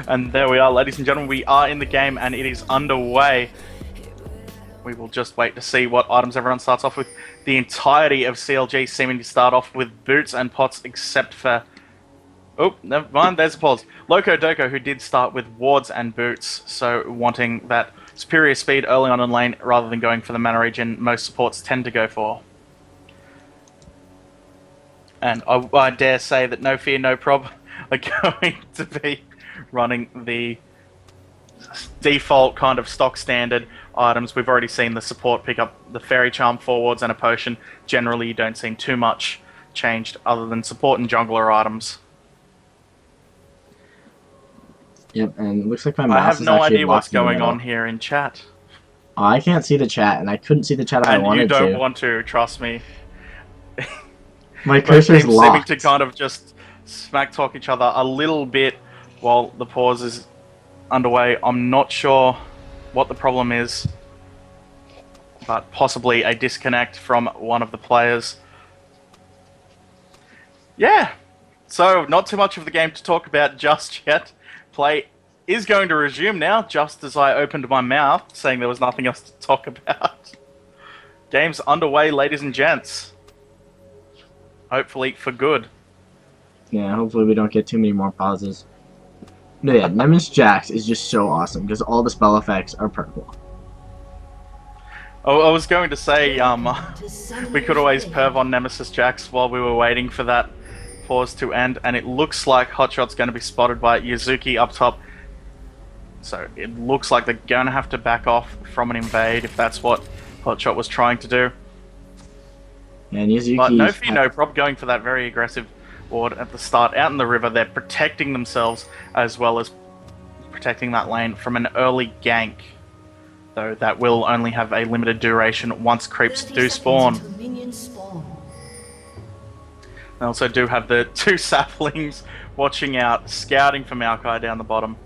And there we are, ladies and gentlemen. We are in the game and it is underway. We will just wait to see what items everyone starts off with. The entirety of CLG seeming to start off with boots and pots, except for... Oh, never mind, there's a pause. Loco Doco, who did start with wards and boots, so wanting that superior speed early on in lane rather than going for the mana regen most supports tend to go for. And I dare say that No Fear, No Prob are going to be running the default kind of stock standard items. We've already seen the support pick up the Fairy Charm, 4 wards and a potion. Generally, you don't see too much changed other than support and jungler items. Yep, and it looks like my I mouse have is no actually idea what's locked in the going middle. on here in chat. I can't see the chat, and I couldn't see the chat if I And wanted you don't to. want to, trust me. My Both cursor's teams locked. seeming to kind of just smack talk each other a little bit while the pause is underway. I'm not sure what the problem is, but possibly a disconnect from one of the players. Yeah, so not too much of the game to talk about just yet. Play is going to resume now, just as I opened my mouth, saying there was nothing else to talk about. Game's underway, ladies and gents. Hopefully for good. Yeah, hopefully we don't get too many more pauses. No, yeah, Nemesis Jax is just so awesome because all the spell effects are purple. Oh, I was going to say, we could always perv on Nemesis Jax while we were waiting for that pause to end, and it looks like Hotshot's going to be spotted by Yuzuki up top. So it looks like they're going to have to back off from an invade if that's what Hotshot was trying to do. And Yuzuki, But No Fear, No Prob going for that very aggressive ward at the start out in the river. They're protecting themselves as well as protecting that lane from an early gank. Though that will only have a limited duration once creeps do spawn. They also do have the 2 saplings watching out, scouting for Maokai down the bottom.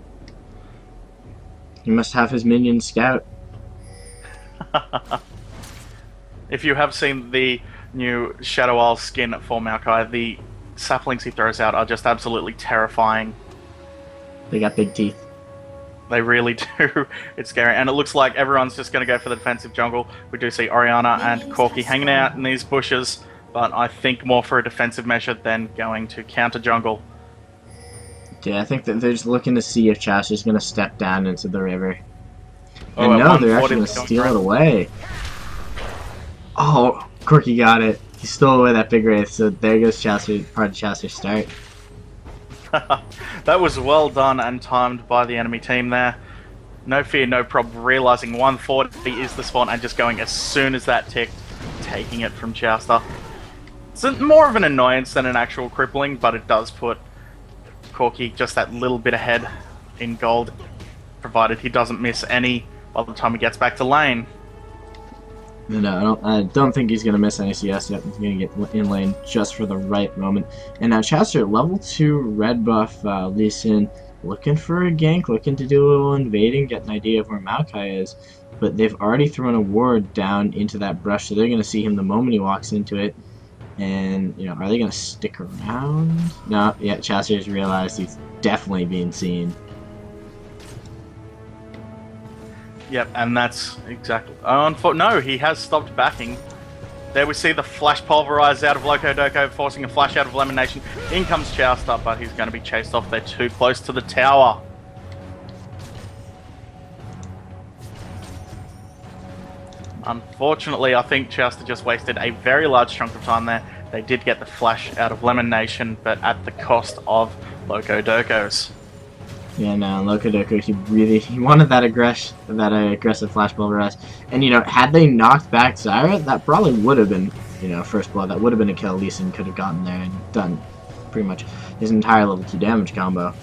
he must have his minion scout. If you have seen the new Shadow Isle skin for Maokai, the saplings he throws out are just absolutely terrifying. They got big teeth. They really do. It's scary. And it looks like everyone's just going to go for the defensive jungle. We do see Oriana and Corki hanging out in these bushes, but I think more for a defensive measure than going to counter jungle. Yeah, I think that they're just looking to see if Chaster's going to step down into the river. Oh, And at no, they're 140 actually going to going steal it around. away. Oh, Corki got it. He stole away that big wraith, so there goes Chester, part of Chester's start. That was well done and timed by the enemy team there. No Fear, No Prob realizing 140 is the spawn and just going as soon as that ticked, taking it from Chester. It's more of an annoyance than an actual crippling, but it does put Corki just that little bit ahead in gold, provided he doesn't miss any by the time he gets back to lane. No, I don't think he's going to miss any CS yet. He's going to get in lane just for the right moment. And now Chester, level 2 red buff Lee Sin, looking for a gank, looking to do a little invading, get an idea of where Maokai is. But they've already thrown a ward down into that brush, so they're going to see him the moment he walks into it. And, you know, are they going to stick around? No, yeah, Chester's realized he's definitely being seen. Yep, and that's exactly... no, he has stopped backing. There we see the flash pulverize out of Loco Doco, forcing a flash out of Elimination. In comes Chowster, but he's going to be chased off. They're too close to the tower. Unfortunately, I think Chowster just wasted a very large chunk of time there. They did get the flash out of Elimination, but at the cost of Loco Doco's. Yeah, no, Loco Doco, he wanted that aggressive flash pulverize. And, you know, had they knocked back Zyra, that probably would have been, you know, first blood. That would have been a kill. Lee Sin could have gotten there and done pretty much his entire level 2 damage combo.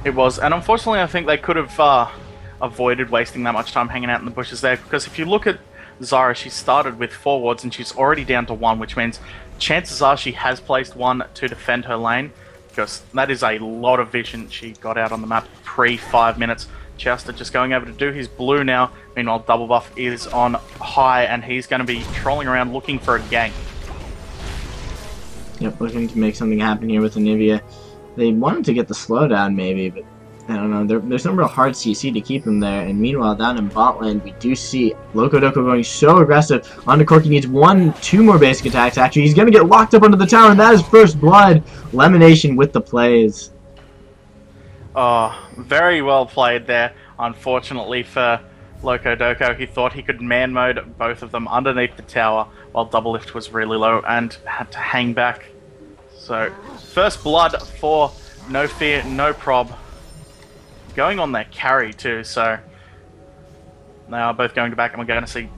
It was, and unfortunately I think they could have avoided wasting that much time hanging out in the bushes there, because if you look at Zyra, she started with 4 wards and she's already down to 1, which means chances are she has placed 1 to defend her lane. Because that is a lot of vision she got out on the map pre-5 minutes. Chester just going over to do his blue now. Meanwhile, Double Buff is on high, and he's going to be trolling around looking for a gank. Yep, looking to make something happen here with Anivia. They wanted to get the slowdown maybe, but I don't know. There's no real hard CC to keep him there. And meanwhile, down in bot lane, we do see Loco going so aggressive. Onto Corki needs two more basic attacks. Actually, he's going to get locked up under the tower, and that is first blood. Lemonation with the plays. Oh, very well played there. Unfortunately for Loco, he thought he could man mode both of them underneath the tower while double lift was really low and had to hang back. So, first blood for No Fear, No Prob. Going on their carry too, so they are both going to back, and we're going to see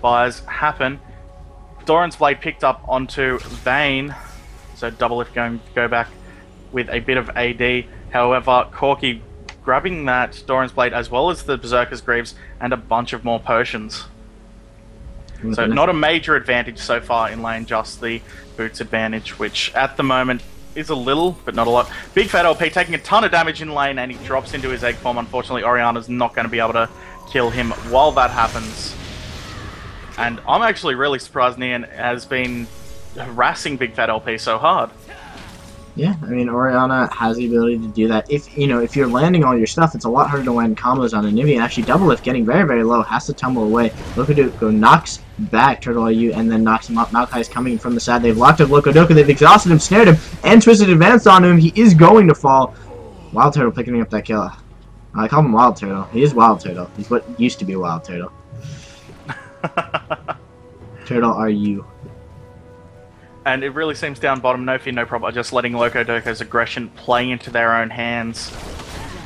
fires happen. Doran's Blade picked up onto Vayne, so double lift going to go back with a bit of AD. However, Corki grabbing that Doran's Blade as well as the Berserker's Greaves and a bunch of more potions. So not a major advantage so far in lane, just the boots advantage, which at the moment is a little, but not a lot. Big Fat LP taking a ton of damage in lane, and he drops into his egg form. Unfortunately, Oriana's not going to be able to kill him while that happens. And I'm actually really surprised Nian has been harassing Big Fat LP so hard. Yeah, I mean, Oriana has the ability to do that. If you're landing all your stuff, it's a lot harder to land combos on Anivia. And actually, double lift getting very, very low, has to tumble away. Loco knocks back Turtle IU and then knocks him up. Maokai is coming from the side. They've locked up Loco. They've exhausted him, snared him, and twisted advanced on him. He is going to fall. Wild Turtle picking up that kill. I call him Wild Turtle. He is Wild Turtle. He's what used to be Wild Turtle. Turtle, are you? And it really seems down bottom, No Fear, No Problem, are just letting Loco's aggression play into their own hands.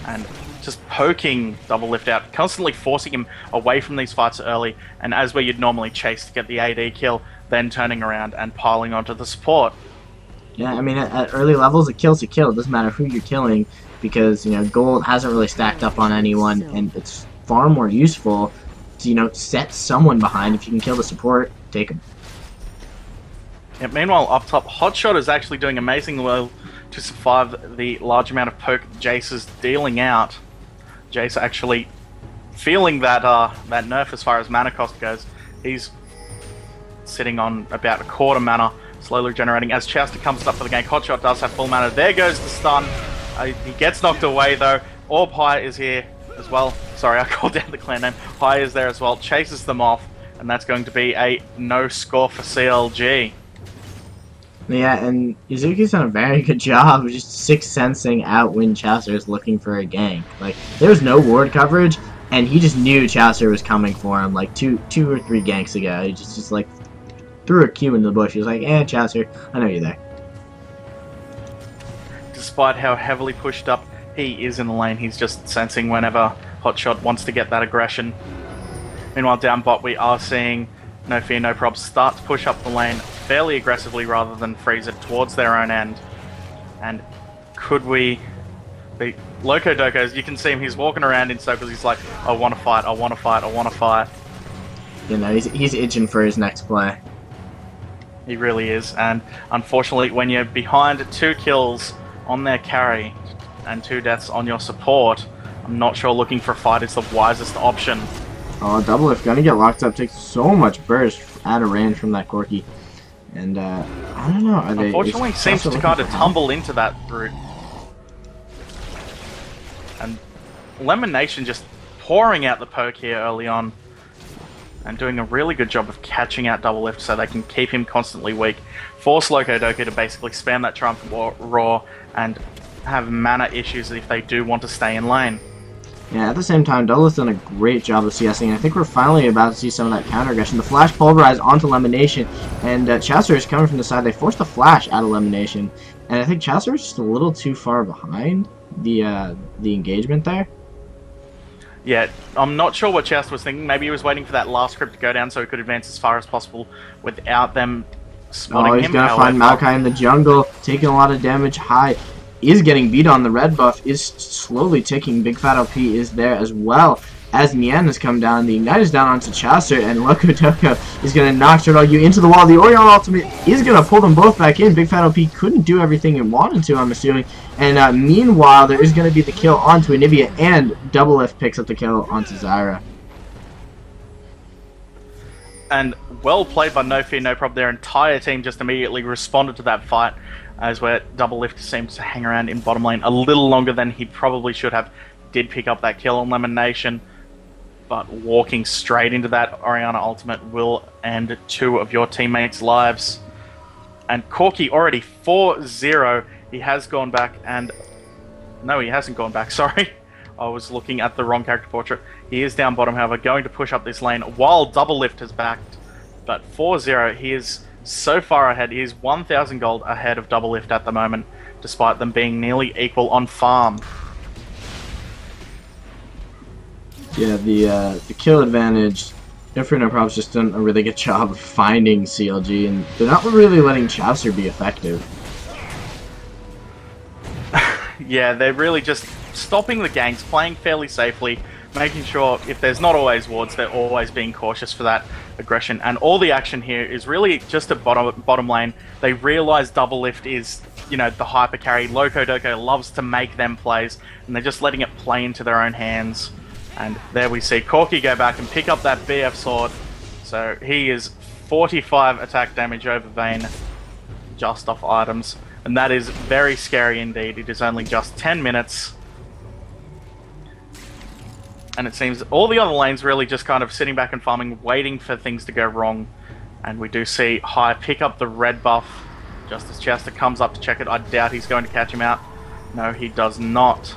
And just poking double lift out, constantly forcing him away from these fights early, and as where you'd normally chase to get the AD kill, then turning around and piling onto the support. Yeah, I mean, at early levels, a kill's a kill. It doesn't matter who you're killing, because, gold hasn't really stacked up on anyone, and it's far more useful to, set someone behind. If you can kill the support, take him. Yeah, meanwhile, up top, Hotshot is actually doing amazingly well to survive the large amount of poke Jace is dealing out. Jace actually feeling that that nerf as far as mana cost goes. He's sitting on about a quarter mana, slowly regenerating. As Chowster comes up for the gank, Hotshot does have full mana. There goes the stun. He gets knocked away though. Orb High is here as well. Sorry, I called down the clan name. High is there as well, chases them off, and that's going to be a no score for CLG. Yeah, and Yuzuki's done a very good job of just sixth sensing out when Chowster is looking for a gank. Like, there was no ward coverage, and he just knew Chowster was coming for him like two or three ganks ago. He just like threw a Q into the bush. He was like, Chowster, I know you're there. Despite how heavily pushed up he is in the lane, he's just sensing whenever Hotshot wants to get that aggression. Meanwhile, down bot, we are seeing No Fear, No Prob start to push up the lane fairly aggressively rather than freeze it towards their own end. And could we... The Loco, as you can see him, he's walking around in circles, he's like, I want to fight, I want to fight, I want to fight. He's itching for his next play. He really is, and unfortunately when you're behind 2 kills on their carry and 2 deaths on your support, I'm not sure looking for a fight is the wisest option. Oh, double lift gonna get locked up, takes so much burst out of range from that Corki. And I don't know, are they... Unfortunately seems to kind of tumble into that route. And Lemonation just pouring out the poke here early on. And doing a really good job of catching out double lift so they can keep him constantly weak. Force Loco to basically spam that Trump Raw and have mana issues if they do want to stay in lane. Yeah, at the same time, Double has done a great job of CSing. I think we're finally about to see some of that counter aggression. The flash pulverized onto Lemonation, and Chowster is coming from the side. They forced the flash out of Lemonation, and I think Chowster is just a little too far behind the engagement there. Yeah, I'm not sure what Chowster was thinking. Maybe he was waiting for that last crypt to go down so he could advance as far as possible without them spotting him. He's gonna find Maokai in the jungle, taking a lot of damage. High is getting beat on. The red buff is slowly ticking. Big Fat LP is there as well. As Nian has come down, the Ignite is down onto Chowster, and Loco is going to knock Turtle IU into the wall. The Orion ultimate is going to pull them both back in. Big Fat LP couldn't do everything it wanted to, I'm assuming. And meanwhile, there is going to be the kill onto Anivia, and Double Lift picks up the kill onto Zyra. And well played by No Fear, No Prob. Their entire team just immediately responded to that fight. as where Double Lift seems to hang around in bottom lane a little longer than he probably should have. Did pick up that kill on Elimination, but walking straight into that Orianna ultimate will end 2 of your teammates' lives. And Corki already 4-0. He has gone back and... No, he hasn't gone back, sorry. I was looking at the wrong character portrait. He is down bottom, however, going to push up this lane while Double Lift has backed. But 4-0, he is so far ahead. He is 1,000 gold ahead of Double Lift at the moment, despite them being nearly equal on farm. Yeah, the kill advantage, No Prob's just done a really good job of finding CLG, and they're not really letting Chaucer be effective. Yeah, they're really just stopping the ganks, playing fairly safely, making sure if there's not always wards, they're always being cautious for that aggression. And all the action here is really just at bottom lane. They realise Double Lift is, you know, the hyper carry. Loco Doco loves to make them plays, and they're just letting it play into their own hands. And there we see Corki go back and pick up that BF sword. So he is 45 attack damage over Vayne just off items. And that is very scary indeed. It is only just 10 minutes. And it seems all the other lanes really just kind of sitting back and farming, waiting for things to go wrong. And we do see High pick up the red buff just as Chester comes up to check it. I doubt he's going to catch him out. No, he does not.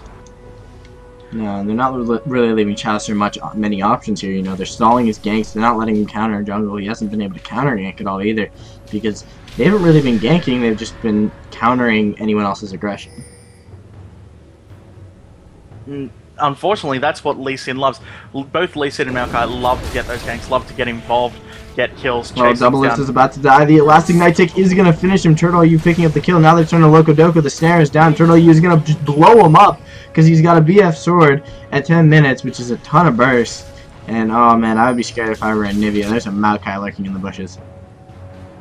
No, they're not really leaving Chaucer many options here. You know, they're stalling his ganks. They're not letting him counter jungle. He hasn't been able to counter gank at all either, because they haven't really been ganking. They've just been countering anyone else's aggression. Unfortunately, that's what Lee Sin loves. Both Lee Sin and Maokai love to get those ganks, love to get involved, get kills. Well, Double Lift is about to die. The Elastic Night Tick is going to finish him. Turtle U picking up the kill. Now they're turning to Loco Doco. The snare is down. Turtle U is going to just blow him up because he's got a BF sword at 10 minutes, which is a ton of burst. And, oh man, I would be scared if I were in Nivea. There's a Maokai lurking in the bushes.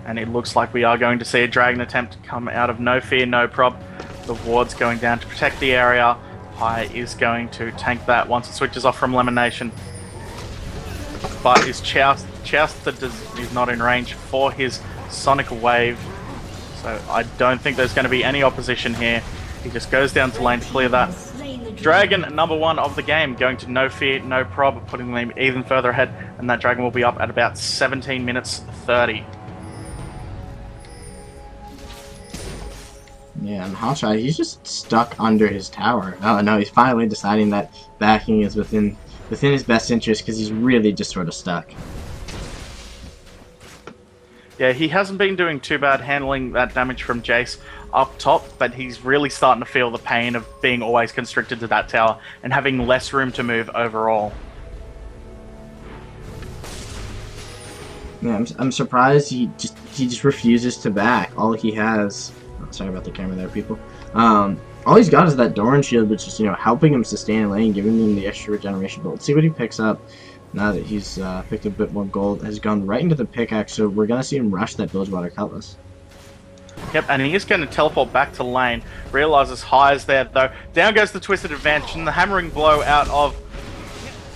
And it looks like we are going to see a Dragon attempt to come out of No Fear, No Prob. The ward's going down to protect the area. High is going to tank that once it switches off from Elimination. But is Chaucer is not in range for his Sonic Wave. So I don't think there's going to be any opposition here. He just goes down to lane to clear that. Dragon #1 of the game going to No Fear, No Prob, putting them even further ahead. And that Dragon will be up at about 17 minutes 30. Yeah, and Hotshot, he's just stuck under his tower. Oh no, he's finally deciding that backing is within his best interest, because he's really just sort of stuck. Yeah, he hasn't been doing too bad handling that damage from Jace up top, but he's really starting to feel the pain of being always constricted to that tower and having less room to move overall. Yeah, I'm surprised he just refuses to back. All he has... Sorry about the camera there, people. All he's got is that Doran shield, which is, you know, helping him sustain a lane, giving him the extra regeneration. But let's see what he picks up now that he's picked up a bit more gold. Has gone right into the pickaxe, so we're going to see him rush that Bilgewater Cutlass. Yep, and he is going to teleport back to lane. Realizes High is there, though. Down goes the Twisted Advantage, and the hammering blow out of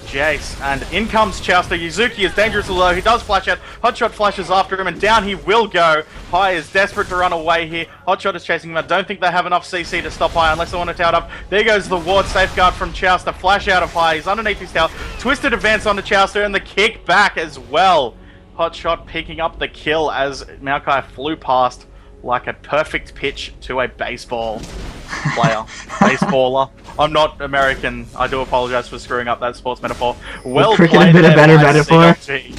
Jace, and in comes Chaucer. Yuzuki is dangerously low. He does flash out. Hotshot flashes after him, and down he will go. High is desperate to run away here. Hotshot is chasing him. I don't think they have enough CC to stop High unless they want to tower up. There goes the ward safeguard from Chaucer. Flash out of High. He's underneath his tower. Twisted advance onto Chaucer, and the kick back as well. Hotshot picking up the kill as Maokai flew past like a perfect pitch to a baseball player. Baseballer. I'm not American. I do apologize for screwing up that sports metaphor. Well cricket played a bit of better by metaphor. CLG.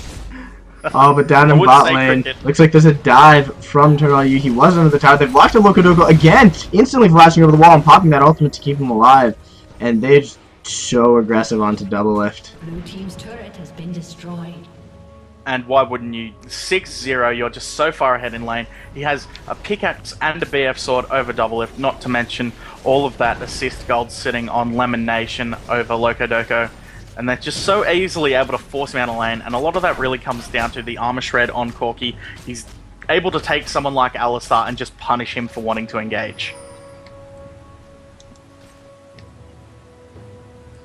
Oh, but down in bot lane, looks like there's a dive from Turtle U. He was under the tower. They've watched a Loco Doco again, instantly flashing over the wall and popping that ultimate to keep him alive. And they're just so aggressive onto Double Lift. Blue team's turret has been destroyed. And why wouldn't you? 6-0, you're just so far ahead in lane. He has a pickaxe and a BF sword over Double Lift, not to mention all of that assist gold sitting on Lemonation over Loco Doco. And they're just so easily able to force him out of lane, and a lot of that really comes down to the armor shred on Corki. He's able to take someone like Alistar and just punish him for wanting to engage.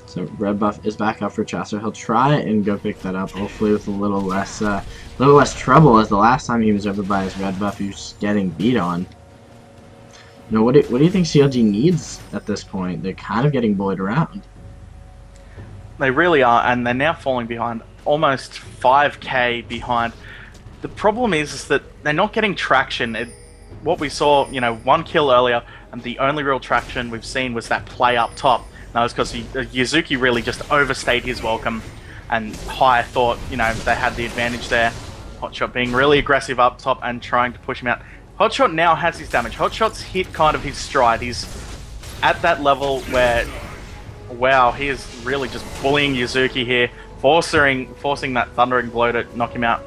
So red buff is back up for Chaucer. He'll try and go pick that up, hopefully with a little less trouble, as the last time he was over by his red buff, he was getting beat on. You know, what do you think CLG needs at this point? They're kind of getting bullied around. They really are, and they're now falling behind, almost 5k behind. The problem is that they're not getting traction. What we saw, you know, 1 kill earlier, and the only real traction we've seen was that play up top. That was because Yuzuki really just overstayed his welcome, and Hai thought, you know, they had the advantage there. Hotshot being really aggressive up top and trying to push him out. Hotshot now has his damage. Hotshot's hit kind of his stride. He's at that level where, wow, he is really just bullying Yuzuki here, forcing that thundering blow to knock him out.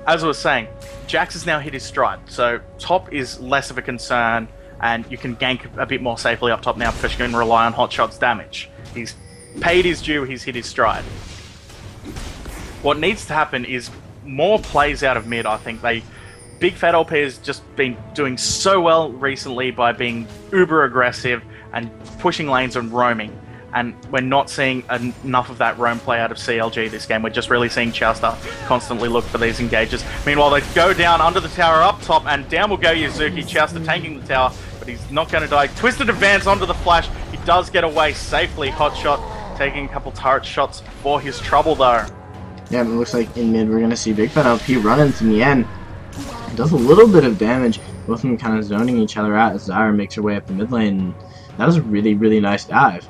As I was saying, Jax has now hit his stride, so top is less of a concern, and you can gank a bit more safely up top now because you can rely on Hotshot's damage. He's paid his due, he's hit his stride. What needs to happen is more plays out of mid, I think. Big Fat LP has just been doing so well recently by being uber aggressive and pushing lanes and roaming. And we're not seeing enough of that roam play out of CLG this game. We're just really seeing Chowstar constantly look for these engages. Meanwhile, they go down under the tower up top, and down will go Yuzuki. Chowstar tanking the tower, but he's not going to die. Twisted advance onto the flash. He does get away safely. Hotshot taking a couple turret shots for his trouble, though. Yeah, it looks like in mid we're going to see Big Fat LP run into Mien. It does a little bit of damage. Both of them kind of zoning each other out as Zyra makes her way up the mid lane. That was a really, really nice dive.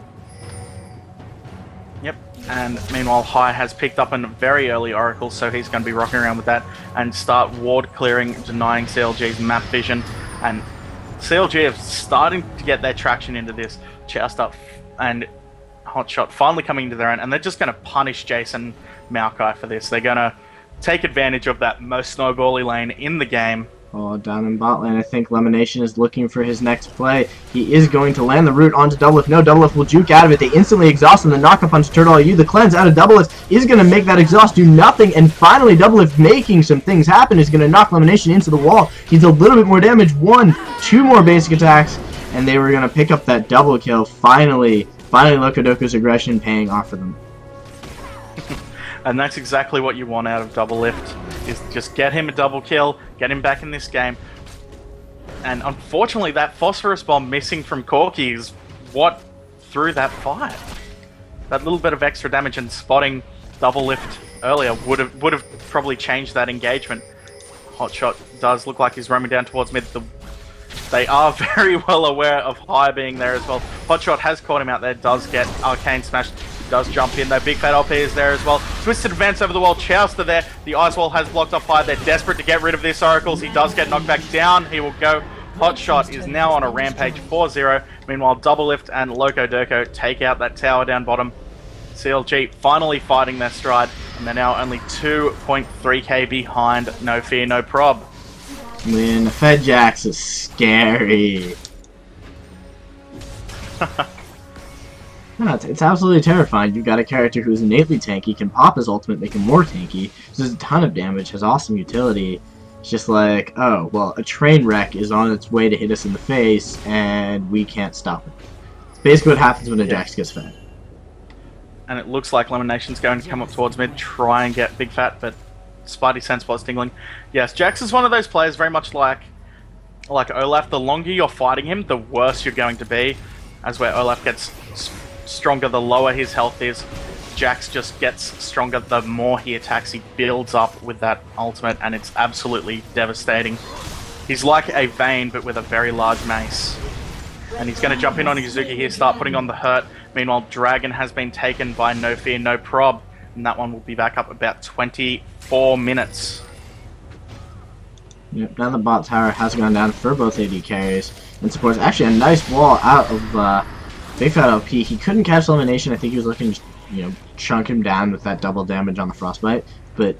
Yep, and meanwhile Hai has picked up a very early Oracle, so he's going to be rocking around with that and start ward clearing, denying CLG's map vision. And CLG are starting to get their traction into this. Chowstar and Hotshot finally coming into their own, and they're just going to punish Jason Maokai for this. They're going to take advantage of that most snowbally lane in the game. Oh, down in bot lane, I think Lemonation is looking for his next play. He is going to land the root onto Doublelift. No, Doublelift will juke out of it. They instantly exhaust him. The knockup onto Turtle IU. The cleanse out of Doublelift is going to make that exhaust do nothing. And finally, Doublelift making some things happen is going to knock Lemonation into the wall. He's a little bit more damage. 1, 2 more basic attacks. And they were going to pick up that double kill. Finally, Locodoco's aggression paying off for them. And that's exactly what you want out of Doublelift, is just get him a double kill, get him back in this game. And unfortunately, that Phosphorus Bomb missing from Corki is what threw that fight. That little bit of extra damage and spotting Doublelift earlier would have probably changed that engagement. Hotshot does look like he's roaming down towards mid. They are very well aware of Hai being there as well. Hotshot has caught him out there, does get Arcane smashed. Does jump in though. Big Fat LP is there as well. Twisted advance over the wall. Chowstar there. The ice wall has blocked off Hai. They're desperate to get rid of this Oracles. He does get knocked back down. He will go. Hotshot is now on a rampage 4-0. Meanwhile, Doublelift and Locodoco take out that tower down bottom. CLG finally fighting their stride, and they're now only 2.3k behind. No fear, no prob. Man, the Fed Jax is scary. No, it's absolutely terrifying. You've got a character who's innately tanky, can pop his ultimate, make him more tanky, does a ton of damage, has awesome utility. It's just like, oh, well, a train wreck is on its way to hit us in the face, and we can't stop it. It's basically what happens when a Jax gets fed. And it looks like Lemonation's going to come up towards mid, try and get Big Fat, but Spidey sense was tingling. Yes, Jax is one of those players very much like Olaf. The longer you're fighting him, the worse you're going to be. As where Olaf gets stronger, the lower his health is. Jax just gets stronger the more he attacks. He builds up with that ultimate, and it's absolutely devastating. He's like a Vayne, but with a very large mace. And he's going to jump in on Yuzuki here, start putting on the hurt. Meanwhile, Dragon has been taken by No Fear, No Prob, and that one will be back up about 24 minutes. Yep, now the bot tower has gone down for both AD carries and supports. Actually, a nice wall out of Big Fat LP. He couldn't catch Elimination. I think he was looking to, chunk him down with that double damage on the Frostbite. But,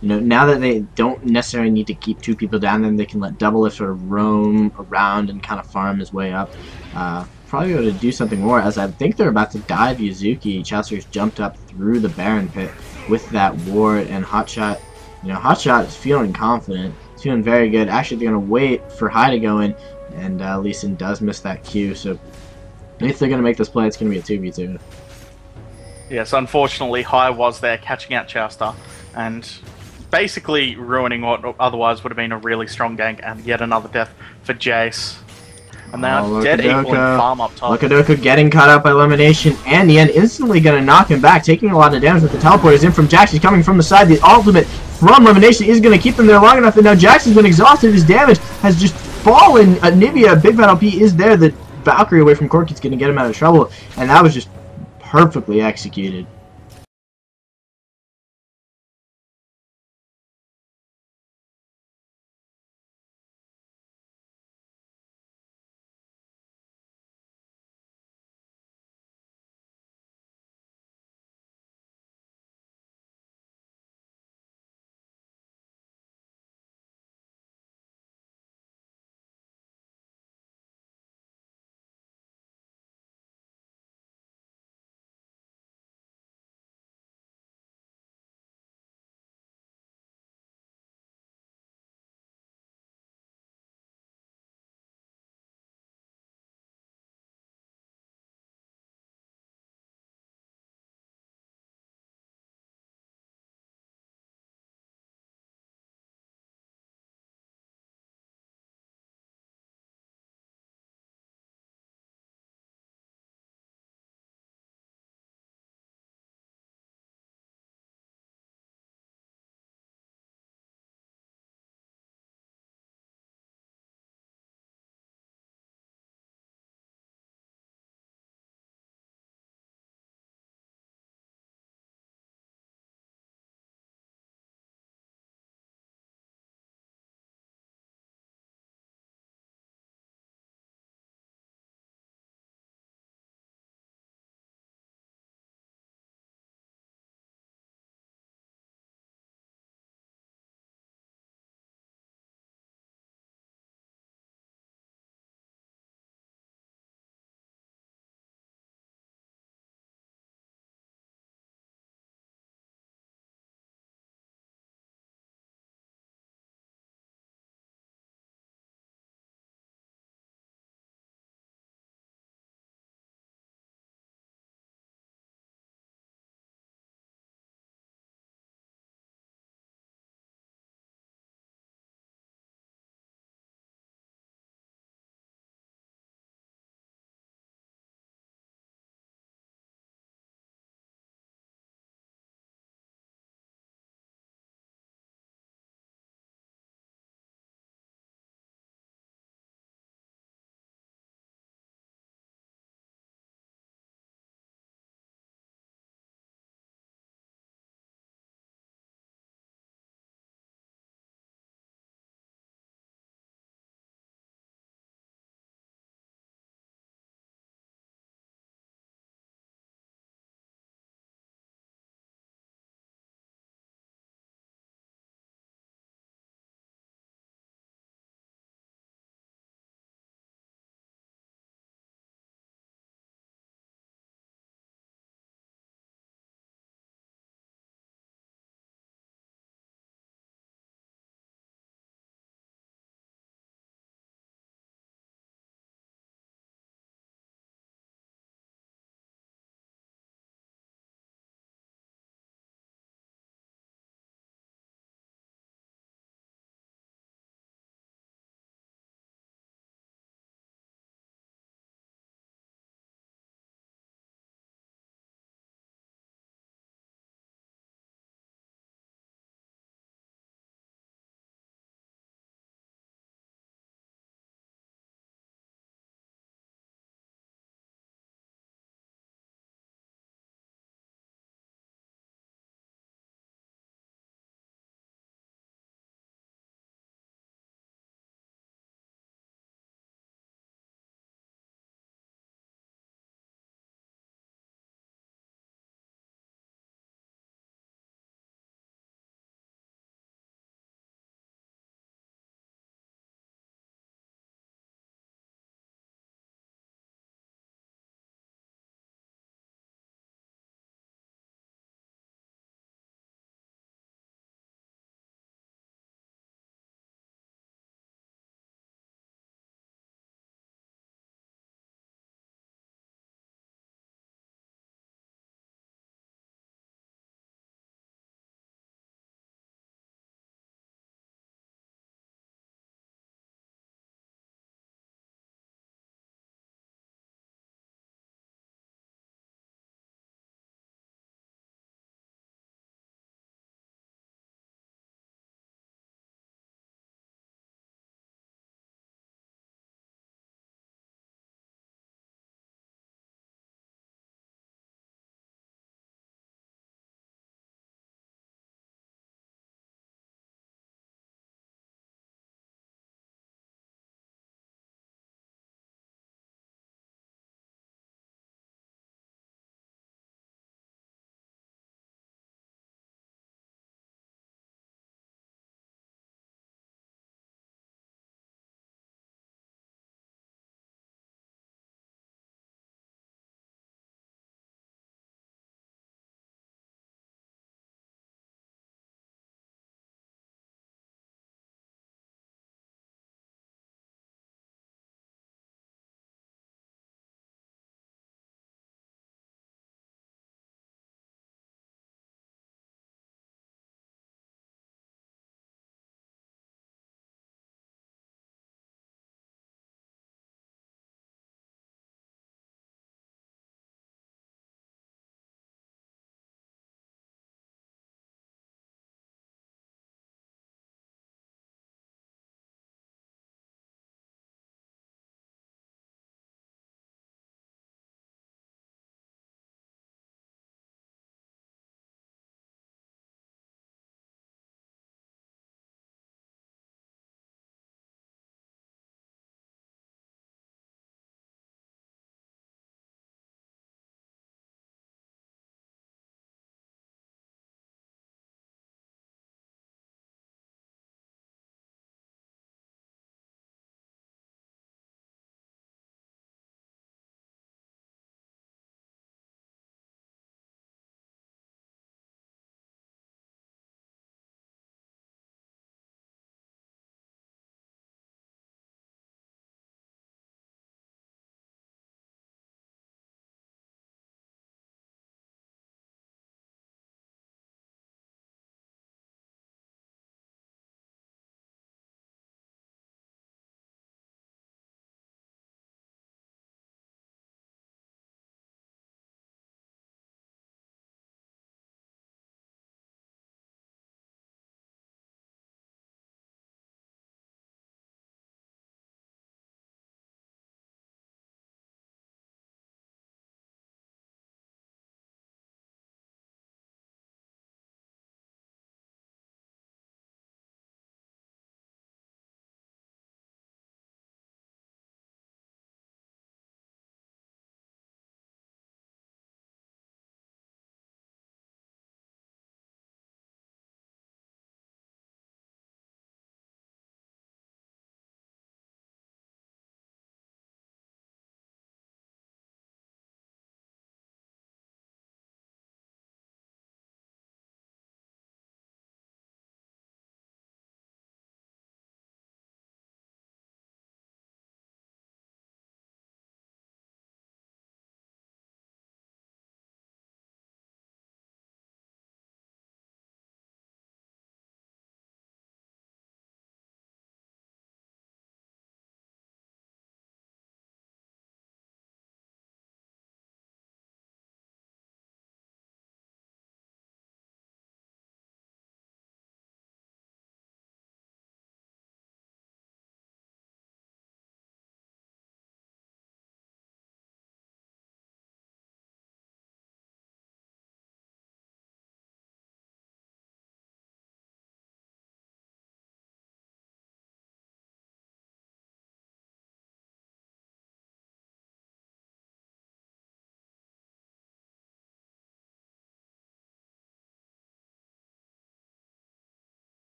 now that they don't necessarily need to keep 2 people down, then they can let Doublelift sort of roam around and kind of farm his way up. Probably able to do something more, as I think they're about to dive Yuzuki. Chowster's jumped up through the Baron Pit with that ward, and Hotshot, Hotshot is feeling confident. He's feeling very good. Actually, they're going to wait for Hai to go in, and Lee Sin does miss that Q, so if they're going to make this play, it's going to be a 2v2. Yes, unfortunately, Hai was there catching out Chowstar and basically ruining what otherwise would have been a really strong gank, and yet another death for Jace. And they are dead equal in farm up top. Lokadoka getting caught up by elimination, and the end instantly going to knock him back, taking a lot of damage with the teleporters in from Jax. He's coming from the side. The ultimate from elimination is going to keep them there long enough, and now Jax has been exhausted. His damage has just fallen. Nivea, Big Bad LP is there. The Valkyrie away from Corky's going to get him out of trouble, and that was just perfectly executed.